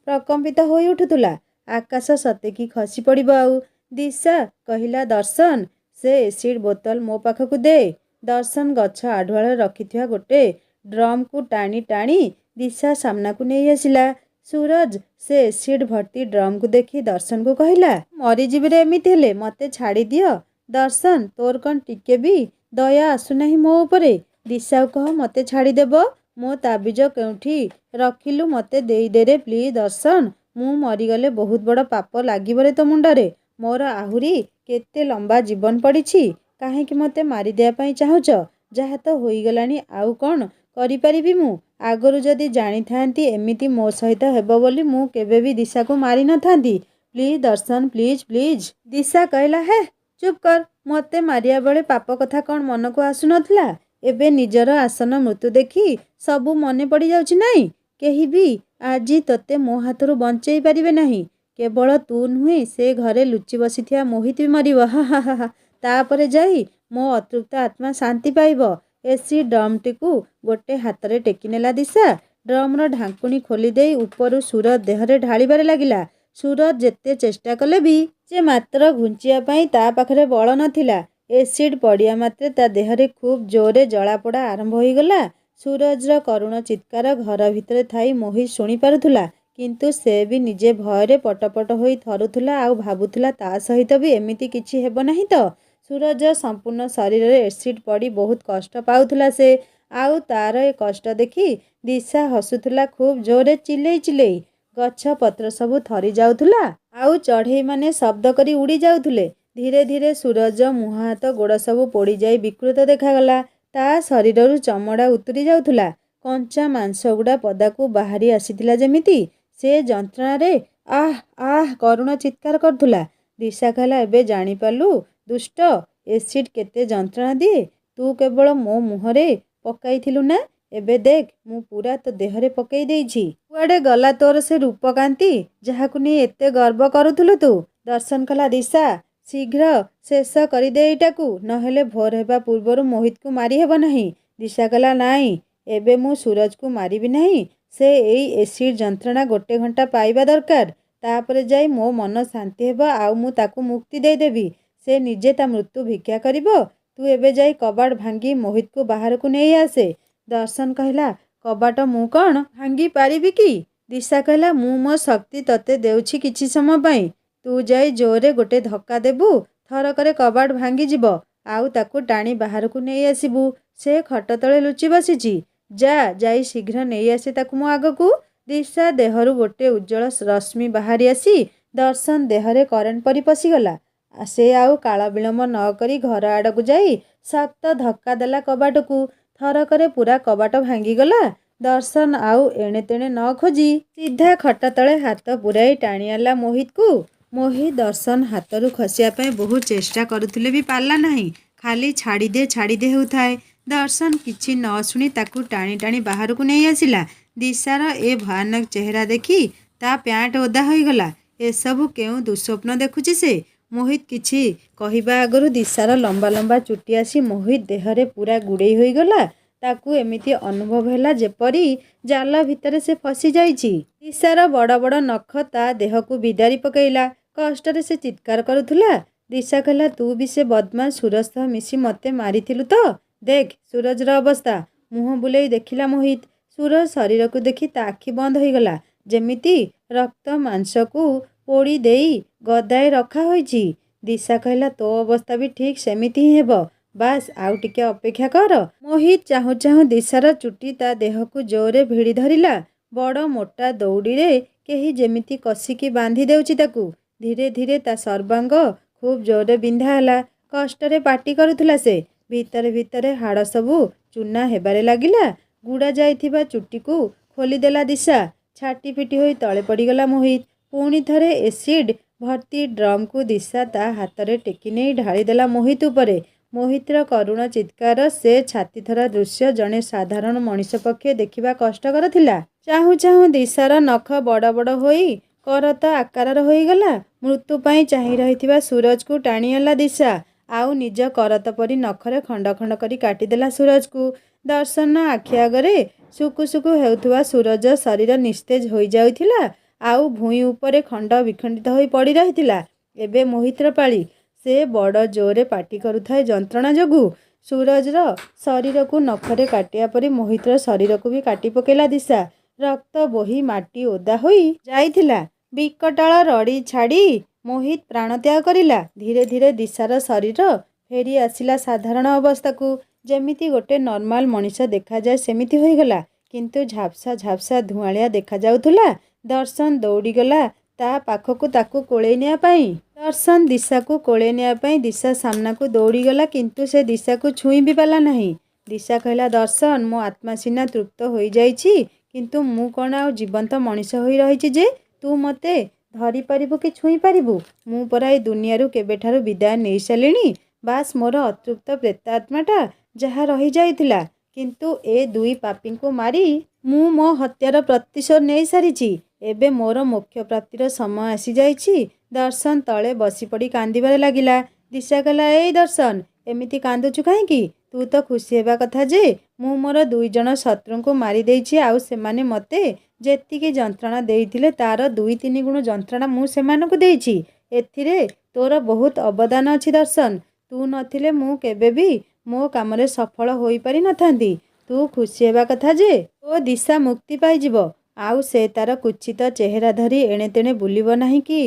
ପ୍ରକମ୍ପିତ ହୋଇ ଉଠୁଥିଲା। ଆକାଶ ସତେକି ଖସି ପଡ଼ିବ ଆଉ। ଦିଶା କହିଲା, ଦର୍ଶନ, ସେ ଏସିଡ୍ ବୋତଲ ମୋ ପାଖକୁ ଦେ। ଦର୍ଶନ ଗଛ ଆଢ଼ୁଆଳରେ ରଖିଥିବା ଗୋଟେ ଡ୍ରମ୍କୁ ଟାଣି ଟାଣି ଦିଶା ସାମ୍ନାକୁ ନେଇ ଆସିଲା। ସୁରଜ ସେ ଏସିଡ୍ ଭର୍ତ୍ତି ଡ୍ରମ୍କୁ ଦେଖି ଦର୍ଶନକୁ କହିଲା, ମରିଯିବିରେ ଏମିତି ହେଲେ, ମୋତେ ଛାଡ଼ିଦିଅ। ଦର୍ଶନ, ତୋର କ'ଣ ଟିକେ ବି ଦୟା ଆସୁନାହିଁ ମୋ ଉପରେ? ଦିଶାକୁ କହ ମୋତେ ଛାଡ଼ିଦେବ। ମୋ ତାବିଜ କେଉଁଠି ରଖିଲୁ ମୋତେ ଦେଇଦେରେ ପ୍ଲିଜ୍। ଦର୍ଶନ, ମୁଁ ମରିଗଲେ ବହୁତ ବଡ଼ ପାପ ଲାଗିବରେ ତୋ ମୁଣ୍ଡରେ। ମୋର ଆହୁରି କେତେ ଲମ୍ବା ଜୀବନ ପଡ଼ିଛି। କାହିଁକି ମୋତେ ମାରିଦେବା ପାଇଁ ଚାହୁଁଛ? ଯାହା ତ ହୋଇଗଲାଣି, ଆଉ କ'ଣ କରିପାରିବି ମୁଁ? ଆଗରୁ ଯଦି ଜାଣିଥାନ୍ତି ଏମିତି ମୋ ସହିତ ହେବ ବୋଲି, ମୁଁ କେବେ ବି ଦିଶାକୁ ମାରିନଥାନ୍ତି। ପ୍ଲିଜ୍ ଦର୍ଶନ, ପ୍ଲିଜ୍ ପ୍ଲିଜ୍। ଦିଶା କହିଲା, ହେ ଚୁପ୍ କର। ମୋତେ ମାରିବା ବେଳେ ପାପ କଥା କ'ଣ ମନକୁ ଆସୁନଥିଲା? ଏବେ ନିଜର ଆସନ୍ନ ମୃତ୍ୟୁ ଦେଖି ସବୁ ମନେ ପଡ଼ିଯାଉଛି ନାହିଁ? କେହି ବି ଆଜି ତୋତେ ମୋ ହାତରୁ ବଞ୍ଚେଇ ପାରିବେ ନାହିଁ। କେବଳ ତୁ ନୁହେଁ, ସେ ଘରେ ଲୁଚି ବସିଥିବା ମୋହିତ ବି ମରିବ। ହା ହା ହା ହା। ତାପରେ ଯାଇ ମୋ ଅତୃପ୍ତ ଆତ୍ମା ଶାନ୍ତି ପାଇବ। ଏସିଡ୍ ଡ୍ରମ୍ଟିକୁ ଗୋଟେ ହାତରେ ଟେକି ନେଲା ଦିଶା। ଡ୍ରମ୍ର ଢାଙ୍କୁଣୀ ଖୋଲିଦେଇ ଉପରୁ ସୁରଜ ଦେହରେ ଢାଳିବାରେ ଲାଗିଲା। ସୁରଜ ଯେତେ ଚେଷ୍ଟା କଲେ ବି ଯେ ମାତ୍ର ଘୁଞ୍ଚିବା ପାଇଁ ତା ପାଖରେ ବଳ ନଥିଲା। ଏସିଡ୍ ପଡ଼ିବା ମାତ୍ରେ ତା ଦେହରେ ଖୁବ୍ ଜୋରରେ ଜଳାପୋଡ଼ା ଆରମ୍ଭ ହୋଇଗଲା। ସୁରଜର କରୁଣ ଚିତ୍କାର ଘର ଭିତରେ ଥାଇ ମୋହିତ ଶୁଣି ପାରୁଥିଲା। କିନ୍ତୁ ସେ ବି ନିଜେ ଭୟରେ ପଟପଟ ହୋଇ ଥରୁଥିଲା, ଆଉ ଭାବୁଥିଲା ତା ସହିତ ବି ଏମିତି କିଛି ହେବ ନାହିଁ ତ? ସୁରଜର ସମ୍ପୂର୍ଣ୍ଣ ଶରୀରରେ ଏସିଡ୍ ପଡ଼ି ବହୁତ କଷ୍ଟ ପାଉଥିଲା ସେ। ଆଉ ତାର ଏ କଷ୍ଟ ଦେଖି ଦିଶା ହସୁଥିଲା ଖୁବ୍ ଜୋରରେ ଚିଲେଇ ଚିଲେଇ। ଗଛ ପତ୍ର ସବୁ ଥରି ଯାଉଥିଲା ଆଉ ଚଢ଼େଇମାନେ ଶବ୍ଦ କରି ଉଡ଼ି ଯାଉଥିଲେ। ଧୀରେ ଧୀରେ ସୁରଜ ମୁହଁ ହାତ ଗୋଡ଼ ସବୁ ପୋଡ଼ିଯାଇ ବିକୃତ ଦେଖାଗଲା। ତା ଶରୀରରୁ ଚମଡ଼ା ଉତୁରି ଯାଉଥିଲା। କଞ୍ଚା ମାଂସଗୁଡ଼ା ପଦାକୁ ବାହାରି ଆସିଥିଲା ଯେମିତି। ସେ ଯନ୍ତ୍ରଣାରେ ଆଃ ଆଃ କରୁଣ ଚିତ୍କାର କରୁଥିଲା। ଦିଶା କହିଲା, ଏବେ ଜାଣିପାରିଲୁ ଦୁଷ୍ଟ, ଏସିଡ୍ କେତେ ଯନ୍ତ୍ରଣା ଦିଏ। ତୁ କେବଳ ମୋ ମୁହଁରେ ପକାଇଥିଲୁ ନା, ଏବେ ଦେଖ ମୁଁ ପୁରା ତୋ ଦେହରେ ପକାଇ ଦେଇଛି। କୁଆଡ଼େ ଗଲା ତୋର ସେ ରୂପକାନ୍ତି, ଯାହାକୁ ନେଇ ଏତେ ଗର୍ବ କରୁଥିଲୁ ତୁ? ଦର୍ଶନ କଲା, ଦିଶା ଶୀଘ୍ର ଶେଷ କରିଦେ ଏଇଟାକୁ, ନହେଲେ ଭୋର ହେବା ପୂର୍ବରୁ ମୋହିତକୁ ମାରି ହେବ ନାହିଁ। ଦିଶା କହିଲା, ନାଇଁ, ଏବେ ମୁଁ ସୁରଜକୁ ମାରିବି ନାହିଁ। ସେ ଏଇ ଏସିଡ୍ ଯନ୍ତ୍ରଣା 1 ଘଣ୍ଟା ପାଇବା ଦରକାର। ତାପରେ ଯାଇ ମୋ ମନ ଶାନ୍ତି ହେବ ଆଉ ମୁଁ ତାକୁ ମୁକ୍ତି ଦେଇଦେବି। ସେ ନିଜେ ତା ମୃତ୍ୟୁ ଭିକ୍ଷା କରିବ। ତୁ ଏବେ ଯାଇ କବାଟ ଭାଙ୍ଗି ମୋହିତକୁ ବାହାରକୁ ନେଇ ଆସେ। ଦର୍ଶନ କହିଲା, କବାଟ ମୁଁ କ'ଣ ଭାଙ୍ଗି ପାରିବି କି? ଦିଶା କହିଲା, ମୁଁ ମୋ ଶକ୍ତି ତତେ ଦେଉଛି କିଛି ସମୟ ପାଇଁ। ତୁ ଯାଇ ଜୋରରେ ଗୋଟେ ଧକ୍କା ଦେବୁ, ଥରକରେ କବାଟ ଭାଙ୍ଗିଯିବ ଆଉ ତାକୁ ଟାଣି ବାହାରକୁ ନେଇ ଆସିବୁ। ସେ ଖଟ ତଳେ ଲୁଚି ବସିଛି। ଯା, ଯାଇ ଶୀଘ୍ର ନେଇ ଆସେ ତାକୁ ମୋ ଆଗକୁ। ଦିଶା ଦେହରୁ ଗୋଟେ ଉଜ୍ଜ୍ୱଳ ରଶ୍ମି ବାହାରି ଆସି ଦର୍ଶନ ଦେହରେ କରେଣ୍ଟ ପରି ପଶିଗଲା। ସେ ଆଉ କାଳ ବିଳମ୍ବ ନ କରି ଘର ଆଡ଼କୁ ଯାଇ ଶକ୍ତ ଧକ୍କା ଦେଲା କବାଟକୁ। ଥରକରେ ପୁରା କବାଟ ଭାଙ୍ଗିଗଲା। ଦର୍ଶନ ଆଉ ଏଣେ ତେଣେ ନ ଖୋଜି ସିଧା ଖଟ ତଳେ ହାତ ପୁରାଇ ଟାଣି ଆଣିଲା ମୋହିତକୁ। ମୋହିତ ଦର୍ଶନ ହାତରୁ ଖସିବା ପାଇଁ ବହୁତ ଚେଷ୍ଟା କରୁଥିଲେ ବି ପାରିଲା ନାହିଁ। ଖାଲି ଛାଡ଼ିଦେ ହେଉଥାଏ। ଦର୍ଶନ କିଛି ନ ଶୁଣି ତାକୁ ଟାଣି ଟାଣି ବାହାରକୁ ନେଇ ଆସିଲା। ଦିଶାର ଏ ଭୟାନକ ଚେହେରା ଦେଖି ତା ପ୍ୟାଣ୍ଟ ଓଦା ହୋଇଗଲା। ଏସବୁ କେଉଁ ଦୁଃସ୍ୱପ୍ନ ଦେଖୁଛି ସେ? ମୋହିତ କିଛି କହିବା ଆଗରୁ ଦିଶାର ଲମ୍ବା ଲମ୍ବା ଚୁଟି ଆସି ମୋହିତ ଦେହରେ ପୁରା ଗୁଡ଼େଇ ହୋଇଗଲା। ତାକୁ ଏମିତି ଅନୁଭବ ହେଲା ଯେପରି ଜାଲ ଭିତରେ ସେ ଫସି ଯାଇଛି। ଦିଶାର ବଡ଼ ବଡ଼ ନଖ ତା ଦେହକୁ ବିଦାରି ପକାଇଲା। କଷ୍ଟରେ ସେ ଚିତ୍କାର କରୁଥିଲା। ଦିଶା କହିଲା, ତୁ ବି ସେ ବଦମାସ ସୁରଜ ସହ ମିଶି ମୋତେ ମାରିଥିଲୁ ତ? ଦେଖ ସୁରଜର ଅବସ୍ଥା। ମୁହଁ ବୁଲେଇ ଦେଖିଲା ମୋହିତ। ସୁରଜ ଶରୀରକୁ ଦେଖି ତା ଆଖି ବନ୍ଦ ହୋଇଗଲା। ଯେମିତି ରକ୍ତ ମାଂସକୁ ପୋଡ଼ି ଦେଇ ଗଦାଏ ରଖା ହୋଇଛି। ଦିଶା କହିଲା, ତୋ ଅବସ୍ଥା ବି ଠିକ୍ ସେମିତି ହିଁ ହେବ। ବାସ୍ ଆଉ ଟିକେ ଅପେକ୍ଷା କର। ମୋହିତ ଚାହୁଁ ଚାହୁଁ ଦିଶାର ଚୁଟି ତା ଦେହକୁ ଜୋରରେ ଭିଡ଼ି ଧରିଲା। ବଡ଼ ମୋଟା ଦଉଡ଼ିରେ କେହି ଯେମିତି କଷିକି ବାନ୍ଧି ଦେଉଛି ତାକୁ। ଧୀରେ ଧୀରେ ତା ସର୍ବାଙ୍ଗ ଖୁବ୍ ଜୋରରେ ବିନ୍ଧା ହେଲା। କଷ୍ଟରେ ପାଟି କରୁଥିଲା ସେ। ଭିତରେ ଭିତରେ ହାଡ଼ ସବୁ ଚୂନା ହେବାରେ ଲାଗିଲା। ଗୁଡ଼ା ଯାଇଥିବା ଚୁଟିକୁ ଖୋଲିଦେଲା ଦିଶା। ଛାଟି ପିଟି ହୋଇ ତଳେ ପଡ଼ିଗଲା ମୋହିତ। ପୁଣି ଥରେ ଏସିଡ୍ ଭର୍ତ୍ତି ଡ୍ରମ୍କୁ ଦିଶା ତା ହାତରେ ଟେକି ନେଇ ଢାଳିଦେଲା ମୋହିତ ଉପରେ। ମୋହିତର କରୁଣ ଚିତ୍କାର, ସେ ଛାତିଥରା ଦୃଶ୍ୟ ଜଣେ ସାଧାରଣ ମଣିଷ ପକ୍ଷେ ଦେଖିବା କଷ୍ଟକର ଥିଲା। ଚାହୁଁ ଚାହୁଁ ଦିଶାର ନଖ ବଡ଼ ବଡ଼ ହୋଇ କରତ ଆକାରର ହୋଇଗଲା। ମୃତ୍ୟୁ ପାଇଁ ଚାହିଁ ରହିଥିବା ସୁରଜକୁ ଟାଣି ଆଣିଲା ଦିଶା। ଆଉ ନିଜ କରତ ପରି ନଖରେ ଖଣ୍ଡ ଖଣ୍ଡ କରି କାଟିଦେଲା ସୁରଜକୁ। ଦର୍ଶନ ଆଖି ଆଗରେ ସୁକୁ ସୁକୁ ହେଉଥିବା ସୁରଜ ଶରୀର ନିସ୍ତେଜ ହୋଇଯାଇଥିଲା ଆଉ ଭୂଇଁ ଉପରେ ଖଣ୍ଡ ବିଖଣ୍ଡିତ ହୋଇ ପଡ଼ି ରହିଥିଲା। ଏବେ ମୋହିତର ପାଳି। ସେ ବଡ଼ ଜୋରରେ ପାଟି କରୁଥାଏ ଯନ୍ତ୍ରଣା ଯୋଗୁଁ। ସୁରଜର ଶରୀରକୁ ନଖରେ କାଟିବା ପରି ମୋହିତର ଶରୀରକୁ ବି କାଟି ପକାଇଲା ଦିଶା। ରକ୍ତ ବୋହି ମାଟି ଓଦା ହୋଇ ଯାଇଥିଲା। ବିକଟାଳ ରଡ଼ି ଛାଡ଼ି ମୋହିତ ପ୍ରାଣତ୍ୟାଗ କରିଲା। ଧୀରେ ଧୀରେ ଦିଶାର ଶରୀର ଫେରି ଆସିଲା ସାଧାରଣ ଅବସ୍ଥାକୁ। ଯେମିତି ଗୋଟେ ନର୍ମାଲ ମଣିଷ ଦେଖାଯାଏ ସେମିତି ହୋଇଗଲା। କିନ୍ତୁ ଝାପ୍ସା ଝାପ୍ସା ଧୂଆଁଳିଆ ଦେଖାଯାଉଥିଲା। ଦର୍ଶନ ଦୌଡ଼ିଗଲା ତା ପାଖକୁ ତାକୁ କୋଳେଇ ନେବା ପାଇଁ। ଦର୍ଶନ ଦିଶାକୁ କୋଳେଇ ନେବା ପାଇଁ ଦିଶା ସାମ୍ନାକୁ ଦୌଡ଼ିଗଲା, କିନ୍ତୁ ସେ ଦିଶାକୁ ଛୁଇଁ ବି ପାରିଲା ନାହିଁ। ଦିଶା କହିଲା, ଦର୍ଶନ, ମୋ ଆତ୍ମା ସିନା ତୃପ୍ତ ହୋଇଯାଇଛି, କିନ୍ତୁ ମୁଁ କ'ଣ ଆଉ ଜୀବନ୍ତ ମଣିଷ ହୋଇ ରହିଛି ଯେ ତୁ ମୋତେ ଧରିପାରିବୁ କି ଛୁଇଁ ପାରିବୁ? ମୁଁ ପରା ଏ ଦୁନିଆରୁ କେବେଠାରୁ ବିଦାୟ ନେଇସାରିଲିଣି। ବାସ୍ ମୋର ଅତୃପ୍ତ ପ୍ରେତାତ୍ମାଟା ଯାହା ରହିଯାଇଥିଲା। କିନ୍ତୁ ଏ ଦୁଇ ପାପୀଙ୍କୁ ମାରି ମୁଁ ମୋ ହତ୍ୟାର ପ୍ରତିଶୋଧ ନେଇସାରିଛି। ଏବେ ମୋର ମୋକ୍ଷ ପ୍ରାପ୍ତିର ସମୟ ଆସିଯାଇଛି। ଦର୍ଶନ ତଳେ ବସିପଡ଼ି କାନ୍ଦିବାରେ ଲାଗିଲା। ଦିଶା କହିଲା, ଏଇ ଦର୍ଶନ, ଏମିତି କାନ୍ଦୁଛୁ କାହିଁକି? ତୁ ତ ଖୁସି ହେବା କଥା ଯେ ମୁଁ ମୋର 2 ଜଣ ଶତ୍ରୁଙ୍କୁ ମାରିଦେଇଛି ଆଉ ସେମାନେ ମୋତେ ଯେତିକି ଯନ୍ତ୍ରଣା ଦେଇଥିଲେ ତାର 2-3 ଗୁଣ ଯନ୍ତ୍ରଣା ମୁଁ ସେମାନଙ୍କୁ ଦେଇଛି। ଏଥିରେ ତୋର ବହୁତ ଅବଦାନ ଅଛି ଦର୍ଶନ। ତୁ ନଥିଲେ ମୁଁ କେବେ ବି ମୋ କାମରେ ସଫଳ ହୋଇପାରି ନଥାନ୍ତି। ତୁ ଖୁସି ହେବା କଥା ଯେ ତୋ ଦିଶା ମୁକ୍ତି ପାଇଯିବ ଆଉ ସେ ତାର କୁତ୍ସିତ ଚେହେରା ଧରି ଏଣେ ତେଣେ ବୁଲିବ ନାହିଁ କି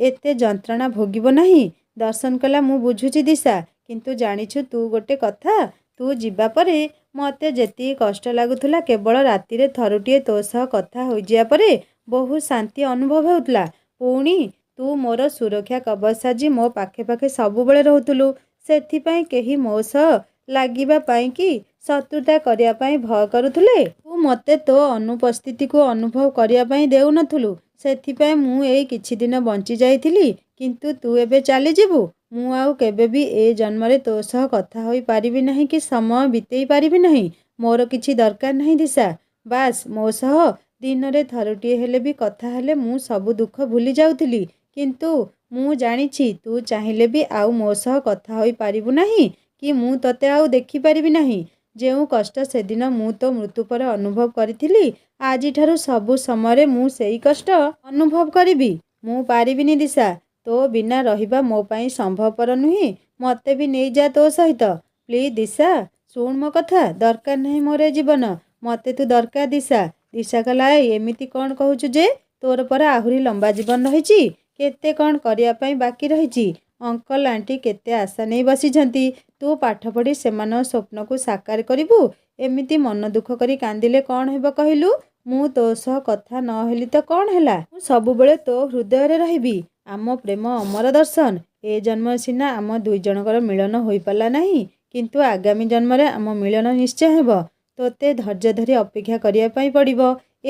ଏତେ ଯନ୍ତ୍ରଣା ଭୋଗିବ ନାହିଁ। ଦର୍ଶନ କହିଲା, ମୁଁ ବୁଝୁଛି ଦିଶା, କିନ୍ତୁ ଜାଣିଛୁ ତୁ ଗୋଟେ କଥା, ତୁ ଯିବା ପରେ ମୋତେ ଯେତିକି କଷ୍ଟ ଲାଗୁଥିଲା କେବଳ ରାତିରେ ଥରୁଟିଏ ତୋ ସହ କଥା ହୋଇଯିବା ପରେ ବହୁ ଶାନ୍ତି ଅନୁଭବ ହେଉଥିଲା। ପୁଣି ତୁ ମୋର ସୁରକ୍ଷା କବଚ ସାଜି ମୋ ପାଖେ ପାଖେ ସବୁବେଳେ ରହୁଥିଲୁ। ସେଥିପାଇଁ କେହି ମୋ ସହ ଲାଗିବା ପାଇଁ କି ଶତ୍ରୁତା କରିବା ପାଇଁ ଭୟ କରୁଥିଲେ। ତୁ ମୋତେ ତୋ ଅନୁପସ୍ଥିତିକୁ ଅନୁଭବ କରିବା ପାଇଁ ଦେଉନଥିଲୁ। ସେଥିପାଇଁ ମୁଁ ଏଇ କିଛି ଦିନ ବଞ୍ଚି ଯାଇଥିଲି। କିନ୍ତୁ ତୁ ଏବେ ଚାଲିଯିବୁ। ମୁଁ ଆଉ କେବେ ବି ଏ ଜନ୍ମରେ ତୋ ସହ କଥା ହୋଇପାରିବି ନାହିଁ କି ସମୟ ବିତେଇ ପାରିବି ନାହିଁ। ମୋର କିଛି ଦରକାର ନାହିଁ ଦିଶା। ବାସ୍ ମୋ ସହ ଦିନରେ ଥରୁଟିଏ ହେଲେ ବି କଥା ହେଲେ ମୁଁ ସବୁ ଦୁଃଖ ଭୁଲି ଯାଉଥିଲି। କିନ୍ତୁ ମୁଁ ଜାଣିଛି ତୁ ଚାହିଁଲେ ବି ଆଉ ମୋ ସହ କଥା ହୋଇପାରିବୁ ନାହିଁ କି ମୁଁ ତୋତେ ଆଉ ଦେଖିପାରିବି ନାହିଁ। ଯେଉଁ କଷ୍ଟ ସେଦିନ ମୁଁ ତୋ ମୃତ୍ୟୁ ପରେ ଅନୁଭବ କରିଥିଲି, ଆଜିଠାରୁ ସବୁ ସମୟରେ ମୁଁ ସେଇ କଷ୍ଟ ଅନୁଭବ କରିବି। ମୁଁ ପାରିବିନି ଦିଶା। ତୋ ବିନା ରହିବା ମୋ ପାଇଁ ସମ୍ଭବପର ନୁହେଁ। ମୋତେ ବି ନେଇଯା ତୋ ସହିତ। ପ୍ଲିଜ୍ ଦିଶା, ଶୁଣ ମୋ କଥା। ଦରକାର ନାହିଁ ମୋର ଏ ଜୀବନ। ମୋତେ ତୁ ଦରକାର ଦିଶା। ଦିଶା କହିଲା, ଏମିତି କ'ଣ କହୁଛୁ ଯେ? ତୋର ପରା ଆହୁରି ଲମ୍ବା ଜୀବନ ରହିଛି। କେତେ କ'ଣ କରିବା ପାଇଁ ବାକି ରହିଛି। ଅଙ୍କଲ ଆଣ୍ଟି କେତେ ଆଶା ନେଇ ବସିଛନ୍ତି। ତୁ ପାଠ ପଢ଼ି ସେମାନଙ୍କ ସ୍ୱପ୍ନକୁ ସାକାର କରିବୁ। ଏମିତି ମନ ଦୁଃଖ କରି କାନ୍ଦିଲେ କ'ଣ ହେବ କହିଲୁ? ମୁଁ ତୋ ସହ କଥା ନ ହେଲି ତ କ'ଣ ହେଲା? ମୁଁ ସବୁବେଳେ ତୋ ହୃଦୟରେ ରହିବି। ଆମ ପ୍ରେମ ଅମର ଦର୍ଶନ। ଏ ଜନ୍ମରେ ସିନା ଆମ ଦୁଇ ଜଣଙ୍କର ମିଳନ ହୋଇପାରିଲା ନାହିଁ, କିନ୍ତୁ ଆଗାମୀ ଜନ୍ମରେ ଆମ ମିଳନ ନିଶ୍ଚୟ ହେବ। ତୋତେ ଧୈର୍ଯ୍ୟ ଧରି ଅପେକ୍ଷା କରିବା ପାଇଁ ପଡ଼ିବ।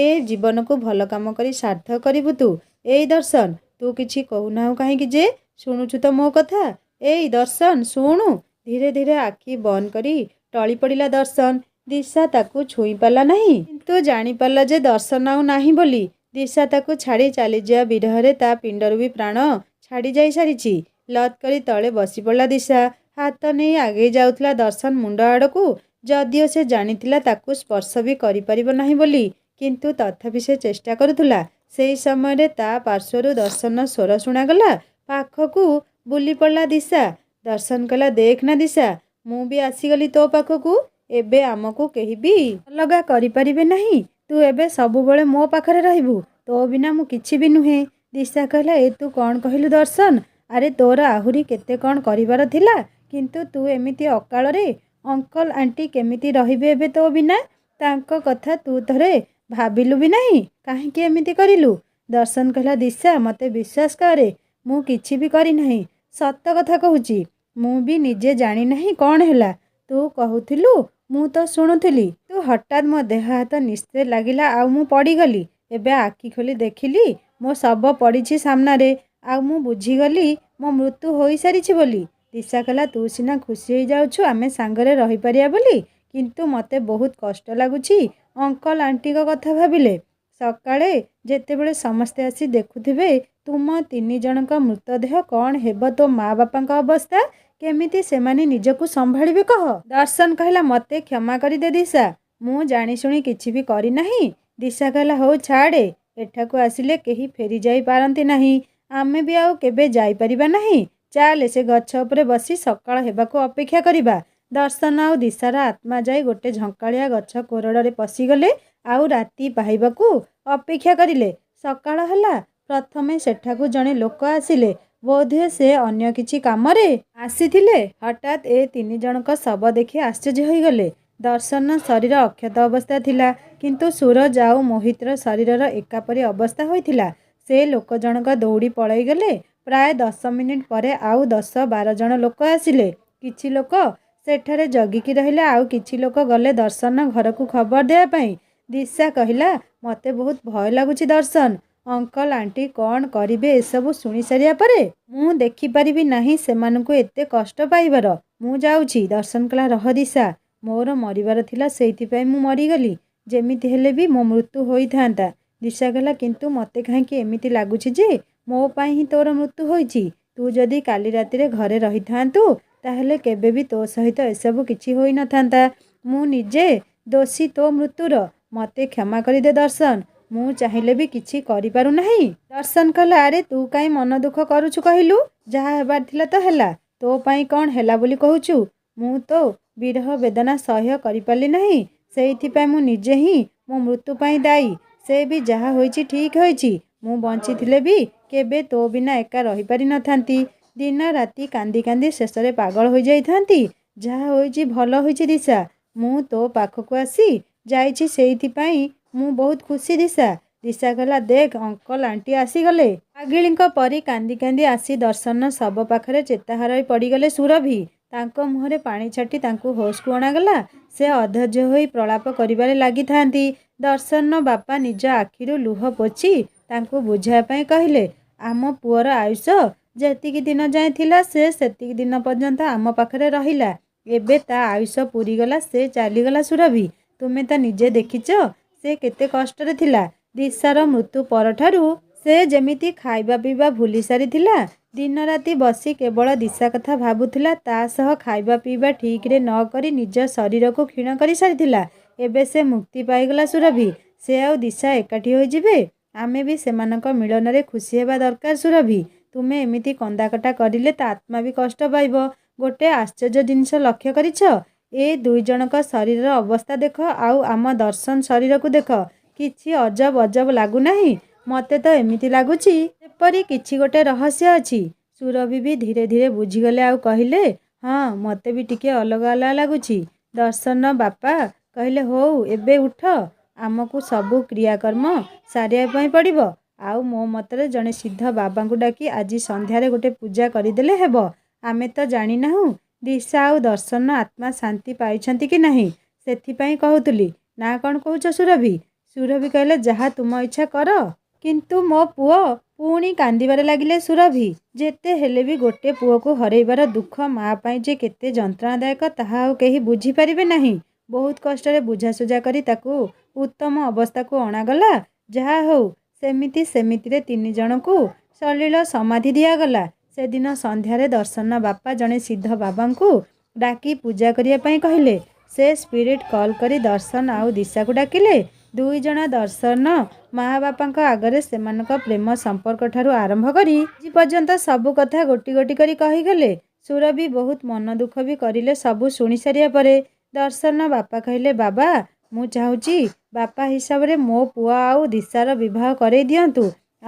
ଏ ଜୀବନକୁ ଭଲ କାମ କରି ସାର୍ଥକ କରିବୁ ତୁ। ଏଇ ଦର୍ଶନ, ତୁ କିଛି କହୁନାହୁଁ କାହିଁକି ଯେ? ଶୁଣୁଛୁ ତ ମୋ କଥା? ଏଇ ଦର୍ଶନ ଶୁଣୁ। ଧୀରେ ଧୀରେ ଆଖି ବନ୍ଦ କରି ଟଳି ପଡ଼ିଲା ଦର୍ଶନ। ଦିଶା ତାକୁ ଛୁଇଁ ପାରିଲା ନାହିଁ, କିନ୍ତୁ ଜାଣିପାରିଲା ଯେ ଦର୍ଶନ ଆଉ ନାହିଁ ବୋଲି। ଦିଶା ତାକୁ ଛାଡ଼ି ଚାଲିଯିବା ବିରହରେ ତା ପିଣ୍ଡରୁ ବି ପ୍ରାଣ ଛାଡ଼ି ଯାଇ ସାରିଛି। ଲଥ୍ କରି ତଳେ ବସି ପଡ଼ିଲା ଦିଶା। ହାତ ନେଇ ଆଗେଇ ଯାଉଥିଲା ଦର୍ଶନ ମୁଣ୍ଡ ଆଡ଼କୁ। ଯଦିଓ ସେ ଜାଣିଥିଲା ତାକୁ ସ୍ପର୍ଶ ବି କରିପାରିବ ନାହିଁ ବୋଲି, କିନ୍ତୁ ତଥାପି ସେ ଚେଷ୍ଟା କରୁଥିଲା। ସେହି ସମୟରେ ତା ପାର୍ଶ୍ୱରୁ ଦର୍ଶନର ସ୍ୱର ଶୁଣାଗଲା। ପାଖକୁ ବୁଲି ପଡ଼ିଲା ଦିଶା। ଦର୍ଶନ କହିଲା, ଦେଖ ନା ଦିଶା, ମୁଁ ବି ଆସିଗଲି ତୋ ପାଖକୁ। ଏବେ ଆମକୁ କେହି ବି ଅଲଗା କରିପାରିବେ ନାହିଁ। ତୁ ଏବେ ସବୁବେଳେ ମୋ ପାଖରେ ରହିବୁ। ତୋ ବିନା ମୁଁ କିଛି ବି ନୁହେଁ। ଦିଶା କହିଲା, ଏ ତୁ କ'ଣ କହିଲୁ ଦର୍ଶନ? ଆରେ ତୋର ଆହୁରି କେତେ କ'ଣ କରିବାର ଥିଲା, କିନ୍ତୁ ତୁ ଏମିତି ଅକାଳରେ। ଅଙ୍କଲ ଆଣ୍ଟି କେମିତି ରହିବେ ଏବେ ତୋ ବିନା? ତାଙ୍କ କଥା ତୁ ଥରେ ଭାବିଲୁ ବି ନାହିଁ। କାହିଁକି ଏମିତି କରିଲୁ? ଦର୍ଶନ କହିଲା, ଦିଶା ମୋତେ ବିଶ୍ୱାସ କରେ, ମୁଁ କିଛି ବି କରିନାହିଁ। ସତ କଥା କହୁଛି। ମୁଁ ବି ନିଜେ ଜାଣିନାହିଁ କ'ଣ ହେଲା। ତୁ କହୁଥିଲୁ, ମୁଁ ତ ଶୁଣୁଥିଲି। ତୁ ହଠାତ୍ ମୋ ଦେହ ହାତ ନିସ୍ତେଜ ଲାଗିଲା ଆଉ ମୁଁ ପଡ଼ିଗଲି। ଏବେ ଆଖି ଖୋଲି ଦେଖିଲି ମୋ ଶବ ପଡ଼ିଛି ସାମ୍ନାରେ। ଆଉ ମୁଁ ବୁଝିଗଲି ମୋ ମୃତ୍ୟୁ ହୋଇସାରିଛି ବୋଲି। ଦିଶା କହିଲା, ତୁ ସିନା ଖୁସି ହେଇଯାଉଛୁ ଆମେ ସାଙ୍ଗରେ ରହିପାରିବା ବୋଲି, କିନ୍ତୁ ମୋତେ ବହୁତ କଷ୍ଟ ଲାଗୁଛି ଅଙ୍କଲ ଆଣ୍ଟିଙ୍କ କଥା ଭାବିଲେ। ସକାଳେ ଯେତେବେଳେ ସମସ୍ତେ ଆସି ଦେଖୁଥିବେ ତୁମ ତିନି ଜଣଙ୍କ ମୃତଦେହ, କ'ଣ ହେବ ତୋ ମା ବାପାଙ୍କ ଅବସ୍ଥା? କେମିତି ସେମାନେ ନିଜକୁ ସମ୍ଭାଳିବେ କହ? ଦର୍ଶନ କହିଲା, ମୋତେ କ୍ଷମା କରିଦେ ଦିଶା। ମୁଁ ଜାଣିଶୁଣି କିଛି ବି କରିନାହିଁ। ଦିଶା କହିଲା, ହଉ ଛାଡ଼େ। ଏଠାକୁ ଆସିଲେ କେହି ଫେରି ଯାଇ ପାରନ୍ତି ନାହିଁ। ଆମେ ବି ଆଉ କେବେ ଯାଇପାରିବା ନାହିଁ। ଚାଲେ ସେ ଗଛ ଉପରେ ବସି ସକାଳ ହେବାକୁ ଅପେକ୍ଷା କରିବା। ଦର୍ଶନ ଆଉ ଦିଶାର ଆତ୍ମା ଯାଇ ଗୋଟେ ଝଙ୍କାଳିଆ ଗଛ କୋରଡ଼ରେ ପଶିଗଲେ ଆଉ ରାତି ପାହିବାକୁ ଅପେକ୍ଷା କରିଲେ। ସକାଳ ହେଲା। ପ୍ରଥମେ ସେଠାକୁ ଜଣେ ଲୋକ ଆସିଲେ। ବୋଧହୁଏ ସେ ଅନ୍ୟ କିଛି କାମରେ ଆସିଥିଲେ। ହଠାତ୍ ଏ ତିନି ଜଣଙ୍କ ଶବ ଦେଖି ଆଶ୍ଚର୍ଯ୍ୟ ହୋଇଗଲେ। ଦର୍ଶନର ଶରୀର ଅକ୍ଷତ ଅବସ୍ଥା ଥିଲା, କିନ୍ତୁ ସୁରଜ ଆଉ ମୋହିତର ଶରୀରର ଏକାପରି ଅବସ୍ଥା ହୋଇଥିଲା। ସେ ଲୋକ ଜଣକ ଦୌଡ଼ି ପଳାଇଗଲେ। ପ୍ରାୟ 10 ମିନିଟ୍ ପରେ ଆଉ 10-12 ଜଣ ଲୋକ ଆସିଲେ। କିଛି ଲୋକ ସେଠାରେ ଜଗିକି ରହିଲେ, ଆଉ କିଛି ଲୋକ ଗଲେ ଦର୍ଶନ ଘରକୁ ଖବର ଦେବା ପାଇଁ। ଦିଶା କହିଲା, ମୋତେ ବହୁତ ଭୟ ଲାଗୁଛି ଦର୍ଶନ। ଅଙ୍କଲ ଆଣ୍ଟି କ'ଣ କରିବେ ଏସବୁ ଶୁଣି ସାରିବା ପରେ? ମୁଁ ଦେଖିପାରିବି ନାହିଁ ସେମାନଙ୍କୁ ଏତେ କଷ୍ଟ ପାଇବାର। ମୁଁ ଯାଉଛି। ଦର୍ଶନ କହିଲା, ରହ ଦିଶା, ମୋର ମରିବାର ଥିଲା, ସେଇଥିପାଇଁ ମୁଁ ମରିଗଲି। ଯେମିତି ହେଲେ ବି ମୋ ମୃତ୍ୟୁ ହୋଇଥାନ୍ତା। ଦିଶା କହିଲା, କିନ୍ତୁ ମୋତେ କାହିଁକି ଏମିତି ଲାଗୁଛି ଯେ ମୋ ପାଇଁ ହିଁ ତୋର ମୃତ୍ୟୁ ହୋଇଛି। ତୁ ଯଦି କାଲି ରାତିରେ ଘରେ ରହିଥାନ୍ତୁ, ତାହେଲେ କେବେ ବି ତୋ ସହିତ ଏସବୁ କିଛି ହୋଇନଥାନ୍ତା। ମୁଁ ନିଜେ ଦୋଷୀ ତୋ ମୃତ୍ୟୁର। ମୋତେ କ୍ଷମା କରିଦେ ଦର୍ଶନ। ମୁଁ ଚାହିଁଲେ ବି କିଛି କରିପାରୁନାହିଁ। ଦର୍ଶନ କହିଲା, ଆରେ ତୁ କାହିଁ ମନ ଦୁଃଖ କରୁଛୁ କହିଲୁ? ଯାହା ହେବାର ଥିଲା ତ ହେଲା। ତୋ ପାଇଁ କ'ଣ ହେଲା ବୋଲି କହୁଛୁ? ମୁଁ ତୋ ବିରହ ବେଦନା ସହ୍ୟ କରିପାରିଲି ନାହିଁ। ସେଇଥିପାଇଁ ମୁଁ ନିଜେ ହିଁ ମୋ ମୃତ୍ୟୁ ପାଇଁ ଦାୟୀ। ସେ ବି ଯାହା ହୋଇଛି ଠିକ୍ ହୋଇଛି। ମୁଁ ବଞ୍ଚିଥିଲେ ବି କେବେ ତୋ ବିନା ଏକା ରହିପାରିନଥାନ୍ତି। ଦିନ ରାତି କାନ୍ଦି କାନ୍ଦି ଶେଷରେ ପାଗଳ ହୋଇଯାଇଥାନ୍ତି। ଯାହା ହୋଇଛି ଭଲ ହୋଇଛି ଦିଶା। ମୁଁ ତୋ ପାଖକୁ ଆସି ଯାଇଛି ସେଇଥିପାଇଁ ମୁଁ ବହୁତ ଖୁସି ଦିଶା। ଦିଶା କହିଲା, ଦେଖ ଅଙ୍କଲ ଆଣ୍ଟି ଆସିଗଲେ। ପାଗିଳିଙ୍କ ପରି କାନ୍ଦି କାନ୍ଦି ଆସି ଦର୍ଶନ ଶବ ପାଖରେ ଚେତା ହରାଇ ପଡ଼ିଗଲେ ସୁରଭି। ତାଙ୍କ ମୁହଁରେ ପାଣି ଛାଟି ତାଙ୍କୁ ହୋସକୁ ଅଣାଗଲା। ସେ ଅଧୈର୍ଯ୍ୟ ହୋଇ ପ୍ରଳାପ କରିବାରେ ଲାଗିଥାନ୍ତି। ଦର୍ଶନ ବାପା ନିଜ ଆଖିରୁ ଲୁହ ପୋଛି ତାଙ୍କୁ ବୁଝାଇବା ପାଇଁ କହିଲେ, ଆମ ପୁଅର ଆୟୁଷ ଯେତିକି ଦିନ ଯାଏଁ ଥିଲା ସେ ସେତିକି ଦିନ ପର୍ଯ୍ୟନ୍ତ ଆମ ପାଖରେ ରହିଲା। ଏବେ ତା ଆୟୁଷ ପୁରିଗଲା, ସେ ଚାଲିଗଲା ସୁରଭି। ତୁମେ ତ ନିଜେ ଦେଖିଛ ସେ କେତେ କଷ୍ଟରେ ଥିଲା। ଦିଶାର ମୃତ୍ୟୁ ପରଠାରୁ ସେ ଯେମିତି ଖାଇବା ପିଇବା ଭୁଲି ସାରିଥିଲା। ଦିନ ରାତି ବସି କେବଳ ଦିଶା କଥା ଭାବୁଥିଲା। ତା ସହ ଖାଇବା ପିଇବା ଠିକରେ ନ କରି ନିଜ ଶରୀରକୁ କ୍ଷୀଣ କରି ସାରିଥିଲା। ଏବେ ସେ ମୁକ୍ତି ପାଇଗଲା ସୁରଭି। ସେ ଆଉ ଦିଶା ଏକାଠି ହୋଇଯିବେ। ଆମେ ବି ସେମାନଙ୍କ ମିଳନରେ ଖୁସି ହେବା ଦରକାର ସୁରଭି। ତୁମେ ଏମିତି କନ୍ଦାକଟା କରିଲେ ତା ଆତ୍ମା ବି କଷ୍ଟ ପାଇବ। ଗୋଟେ ଆଶ୍ଚର୍ଯ୍ୟ ଜିନିଷ ଲକ୍ଷ୍ୟ କରିଛ? ଏ ଦୁଇ ଜଣଙ୍କ ଶରୀରର ଅବସ୍ଥା ଦେଖ ଆଉ ଆମ ଦର୍ଶନ ଶରୀରକୁ ଦେଖ। କିଛି ଅଜବ ଅଜବ ଲାଗୁନାହିଁ? ମୋତେ ତ ଏମିତି ଲାଗୁଛି ଯେପରି କିଛି ଗୋଟେ ରହସ୍ୟ ଅଛି। ସୁରଭି ବି ଧୀରେ ଧୀରେ ବୁଝିଗଲେ ଆଉ କହିଲେ, ହଁ ମୋତେ ବି ଟିକେ ଅଲଗା ଅଲଗା ଲାଗୁଛି। ଦର୍ଶନ ବାପା କହିଲେ, ହଉ ଏବେ ଉଠ, ଆମକୁ ସବୁ କ୍ରିୟାକର୍ମ ସାରିବା ପାଇଁ ପଡ଼ିବ। ଆଉ ମୋ ମତରେ ଜଣେ ସିଦ୍ଧ ବାବାଙ୍କୁ ଡାକି ଆଜି ସନ୍ଧ୍ୟାରେ ଗୋଟେ ପୂଜା କରିଦେଲେ ହେବ। ଆମେ ତ ଜାଣିନାହୁଁ ଦିଶା ଆଉ ଦର୍ଶନ ଆତ୍ମା ଶାନ୍ତି ପାଇଛନ୍ତି କି ନାହିଁ, ସେଥିପାଇଁ କହୁଥିଲି। ନା କ'ଣ କହୁଛ ସୁରଭି? ସୁରଭି କହିଲେ, ଯାହା ତୁମ ଇଚ୍ଛା କର। କିନ୍ତୁ ମୋ ପୁଅ ପୁଣି କାନ୍ଦିବାରେ ଲାଗିଲେ ସୁରଭି। ଯେତେ ହେଲେ ବି ଗୋଟେ ପୁଅକୁ ହରେଇବାର ଦୁଃଖ ମା ପାଇଁ ଯେ କେତେ ଯନ୍ତ୍ରଣାଦାୟକ ତାହା ଆଉ କେହି ବୁଝିପାରିବେ ନାହିଁ। ବହୁତ କଷ୍ଟରେ ବୁଝାସୁଝା କରି ତାକୁ ଉତ୍ତମ ଅବସ୍ଥାକୁ ଅଣାଗଲା। ଯାହା ହଉ ସେମିତିରେ ତିନି ଜଣଙ୍କୁ ସଲିଳ ସମାଧି ଦିଆଗଲା। ସେଦିନ ସନ୍ଧ୍ୟାରେ ଦର୍ଶନ ବାପା ଜଣେ ସିଦ୍ଧ ବାବାଙ୍କୁ ଡାକି ପୂଜା କରିବା ପାଇଁ କହିଲେ। ସେ ସ୍ପିରିଟ୍ କଲ୍ କରି ଦର୍ଶନ ଆଉ ଦିଶାକୁ ଡାକିଲେ। ଦୁଇ ଜଣ ଦର୍ଶନ ମା ବାପାଙ୍କ ଆଗରେ ସେମାନଙ୍କ ପ୍ରେମ ସମ୍ପର୍କଠାରୁ ଆରମ୍ଭ କରି ଆଜି ପର୍ଯ୍ୟନ୍ତ ସବୁ କଥା ଗୋଟି ଗୋଟି କରି କହିଗଲେ। ସୁରଭି ବହୁତ ମନ ଦୁଃଖ ବି କରିଲେ ସବୁ ଶୁଣି ସାରିବା ପରେ। ଦର୍ଶନ ବାପା କହିଲେ, ବାବା ମୁଁ ଚାହୁଁଛି ବାପା ହିସାବରେ ମୋ ପୁଅ ଆଉ ଦିଶାର ବିବାହ କରେଇ ଦିଅନ୍ତୁ।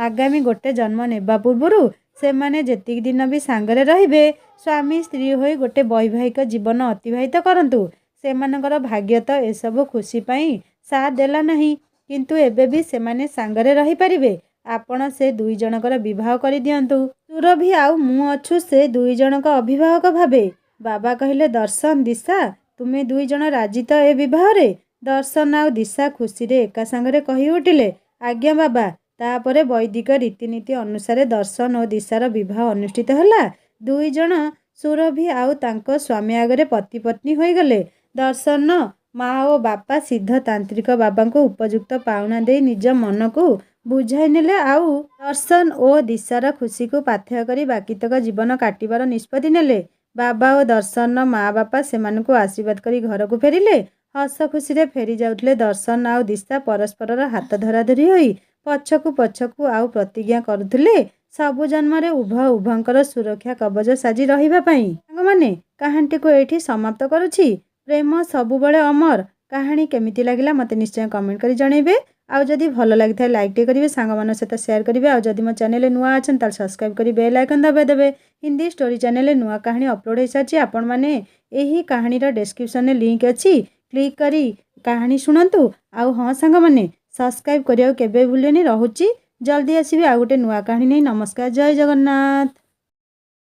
ଆଗାମୀ ଗୋଟେ ଜନ୍ମ ନେବା ପୂର୍ବରୁ ସେମାନେ ଯେତିକି ଦିନ ବି ସାଙ୍ଗରେ ରହିବେ, ସ୍ୱାମୀ ସ୍ତ୍ରୀ ହୋଇ ଗୋଟେ ବୈବାହିକ ଜୀବନ ଅତିବାହିତ କରନ୍ତୁ। ସେମାନଙ୍କର ଭାଗ୍ୟ ତ ଏସବୁ ଖୁସି ପାଇଁ ସାଥ ଦେଲା ନାହିଁ, କିନ୍ତୁ ଏବେ ବି ସେମାନେ ସାଙ୍ଗରେ ରହିପାରିବେ। ଆପଣ ସେ ଦୁଇ ଜଣଙ୍କର ବିବାହ କରିଦିଅନ୍ତୁ। ସୁରଭି ଆଉ ମୁଁ ଅଛୁ ସେ ଦୁଇ ଜଣଙ୍କ ଅଭିଭାବକ ଭାବେ। ବାବା କହିଲେ, ଦର୍ଶନ ଦିଶା ତୁମେ ଦୁଇ ଜଣ ରାଜି ତ ଏ ବିବାହରେ? ଦର୍ଶନ ଆଉ ଦିଶା ଖୁସିରେ ଏକା ସାଙ୍ଗରେ କହି ଉଠିଲେ, ଆଜ୍ଞା ବାବା। ତାପରେ ବୈଦିକ ରୀତିନୀତି ଅନୁସାରେ ଦର୍ଶନ ଓ ଦିଶାର ବିବାହ ଅନୁଷ୍ଠିତ ହେଲା। ଦୁଇ ଜଣ ସୁରଭି ଆଉ ତାଙ୍କ ସ୍ୱାମୀ ଆଗରେ ପତି ପତ୍ନୀ ହୋଇଗଲେ। ଦର୍ଶନ ମା ଓ ବାପା ସିଦ୍ଧ ତାନ୍ତ୍ରିକ ବାବାଙ୍କୁ ଉପଯୁକ୍ତ ପାଉଣା ଦେଇ ନିଜ ମନକୁ ବୁଝାଇ ନେଲେ ଆଉ ଦର୍ଶନ ଓ ଦିଶାର ଖୁସିକୁ ପାଥେୟ କରି ବାକିତକ ଜୀବନ କାଟିବାର ନିଷ୍ପତ୍ତି ନେଲେ। ବାବା ଓ ଦର୍ଶନ ମା ବାପା ସେମାନଙ୍କୁ ଆଶୀର୍ବାଦ କରି ଘରକୁ ଫେରିଲେ। ହସ ଖୁସିରେ ଫେରି ଯାଉଥିଲେ ଦର୍ଶନ ଆଉ ଦିଶା ପରସ୍ପରର ହାତ ଧରାଧରି ହୋଇ ପଛକୁ ଆଉ ପ୍ରତିଜ୍ଞା କରୁଥିଲେ ସବୁ ଜନ୍ମରେ ଉଭୟଙ୍କର ସୁରକ୍ଷା କବଚ ସାଜି ରହିବା ପାଇଁ। ସାଙ୍ଗମାନେ କାହାଣୀଟିକୁ ଏଇଠି ସମାପ୍ତ କରୁଛି। ପ୍ରେମ ସବୁବେଳେ ଅମର। କାହାଣୀ କେମିତି ଲାଗିଲା ମୋତେ ନିଶ୍ଚୟ କମେଣ୍ଟ କରି ଜଣାଇବେ। ଆଉ ଯଦି ଭଲ ଲାଗିଥାଏ ଲାଇକ୍ଟେ କରିବେ, ସାଙ୍ଗମାନଙ୍କ ସହିତ ସେୟାର କରିବେ। ଆଉ ଯଦି ମୋ ଚ୍ୟାନେଲରେ ନୂଆ ଅଛନ୍ତି ତାହେଲେ ସବସ୍କ୍ରାଇବ୍ କରି ବେଲ୍ ଆଇକନ୍ ଦବାଇ ଦେବେ। ହିନ୍ଦୀ ଷ୍ଟୋରି ଚ୍ୟାନେଲରେ ନୂଆ କାହାଣୀ ଅପଲୋଡ଼ ହୋଇସାରିଛି। ଆପଣମାନେ ଏହି କାହାଣୀର ଡେସ୍କ୍ରିପସନରେ ଲିଙ୍କ୍ ଅଛି, କ୍ଲିକ୍ କରି କାହାଣୀ ଶୁଣନ୍ତୁ। ଆଉ ହଁ ସାଙ୍ଗମାନେ ସବସ୍କ୍ରାଇବ୍ କରିବାକୁ କେବେ ଭୁଲିବେନି। ରହୁଛି, ଜଲ୍ଦି ଆସିବି ଆଉ ଗୋଟେ ନୂଆ କାହାଣୀ ନେଇ। ନମସ୍କାର, ଜୟ ଜଗନ୍ନାଥ।